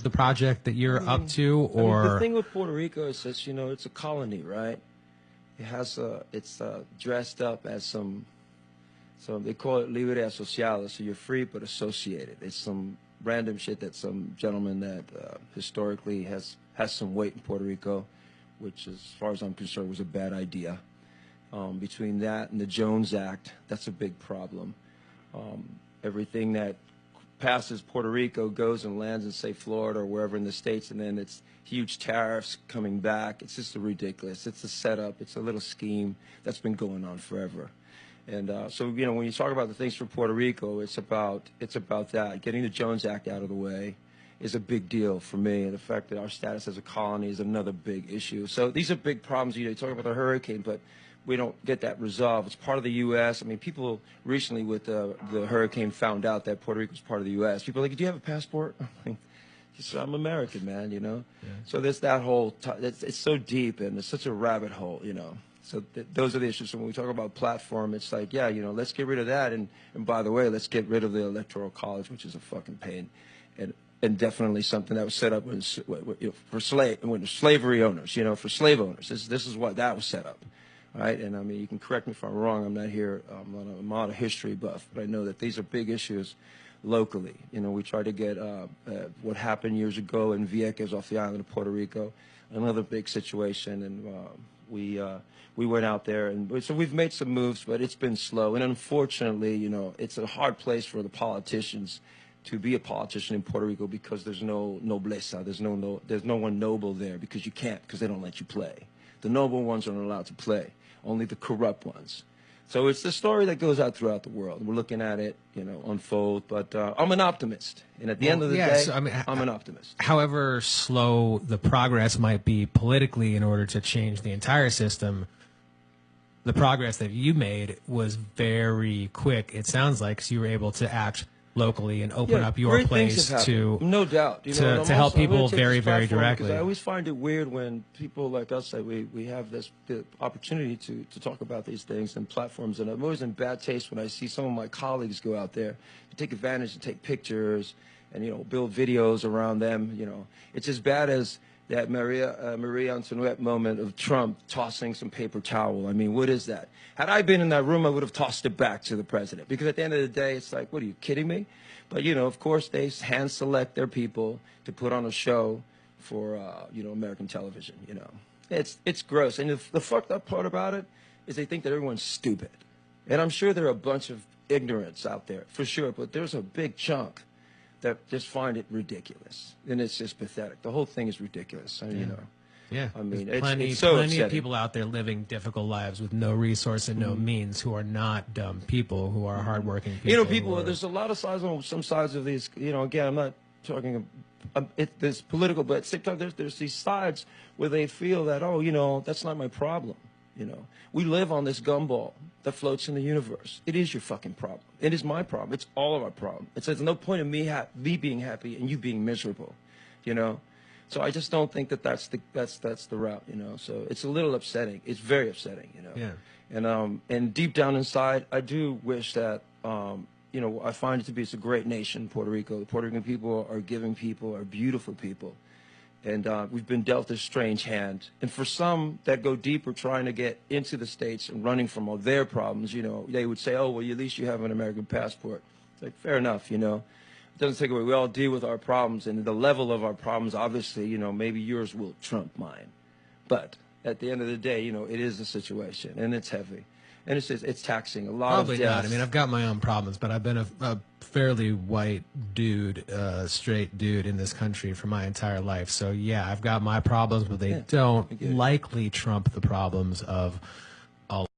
the project that you're up to, or? I mean, the thing with Puerto Rico is that, you know, it's a colony, right? It has it's dressed up as some they call it libre asociado, so you're free but associated. It's some random shit that some gentleman that historically has some weight in Puerto Rico, which, as far as I'm concerned, was a bad idea. Between that and the Jones Act, that's a big problem. Everything that passes Puerto Rico goes and lands in, say, Florida or wherever in the States, and then it's huge tariffs coming back. It's just ridiculous. It's a setup. It's a little scheme that's been going on forever. And so, you know, when you talk about the things for Puerto Rico, it's about that. Getting the Jones Act out of the way is a big deal for me, and the fact that our status as a colony is another big issue. So these are big problems. You know, you talk about the hurricane, but we don't get that resolved. It's part of the U.S. I mean, people recently with the hurricane found out that Puerto Rico was part of the U.S. People are like, do you have a passport? I'm like, I'm American, man, you know? Yeah. So there's that whole, it's so deep and it's such a rabbit hole, you know? So those are the issues. So when we talk about platform, it's like, yeah, you know, let's get rid of that. And by the way, let's get rid of the Electoral College, which is a fucking pain. And definitely something that was set up when, you know, for slavery owners, you know, for slave owners. This is what that was set up. Right, and I mean, you can correct me if I'm wrong. I'm not here. I'm not a history buff, but I know that these are big issues locally. You know, we tried to get what happened years ago in Vieques off the island of Puerto Rico, another big situation, and we went out there, and so we've made some moves, but it's been slow. And unfortunately, you know, it's a hard place for the politicians to be a politician in Puerto Rico because there's no nobleza, there's no one noble there because you can't, because they don't let you play. The noble ones aren't allowed to play. Only the corrupt ones. So it's the story that goes out throughout the world. We're looking at it, you know, unfold. But I'm an optimist, and at the end of the day, I mean, I'm an optimist. However slow the progress might be politically in order to change the entire system, the progress that you made was very quick. It sounds like, so you were able to act locally and open up your place to, no doubt, you know, to help people very, very directly. I always find it weird when people like us say we have the opportunity to talk about these things and platforms, and I'm always in bad taste when I see some of my colleagues go out there and take advantage and take pictures and, you know, build videos around them. You know, it's as bad as that Marie Antoinette moment of Trump tossing some paper towel. I mean, what is that? Had I been in that room, I would have tossed it back to the president. Because at the end of the day, it's like, what, are you kidding me? But, you know, of course, they hand select their people to put on a show for, you know, American television, you know. It's gross. And the fucked up part about it is they think that everyone's stupid. And I'm sure there are a bunch of ignorants out there, for sure. But there's a big chunk that just find it ridiculous, and it's just pathetic. The whole thing is ridiculous. I mean, you know, yeah. I mean, it's so plenty of people out there living difficult lives with no resource and no means, who are not dumb people, who are hardworking people. You know, there's a lot of sides on some sides of these. You know, again, I'm not talking. There's political, but at the same time, there's these sides where they feel that, oh, you know, that's not my problem. You know, we live on this gumball that floats in the universe. It is your fucking problem. It is my problem. It's all of our problem. It's there's no point in me being happy and you being miserable, you know. So I just don't think that that's the route, you know. So it's a little upsetting. It's very upsetting, you know. Yeah. And deep down inside, I do wish that you know, I find it to be it's a great nation, Puerto Rico. The Puerto Rican people are giving people, are beautiful people. And we've been dealt a strange hand. And for some that go deeper, trying to get into the States and running from all their problems, you know, they would say, oh, well, at least you have an American passport. It's like, fair enough, you know. It doesn't take away. We all deal with our problems. And the level of our problems, obviously, you know, maybe yours will trump mine. But at the end of the day, you know, it is a situation. And it's heavy. And it's taxing. A lot Probably of deaths. not. I mean, I've got my own problems, but I've been a fairly white dude, straight dude in this country for my entire life. So, yeah, I've got my problems, but they don't likely trump the problems of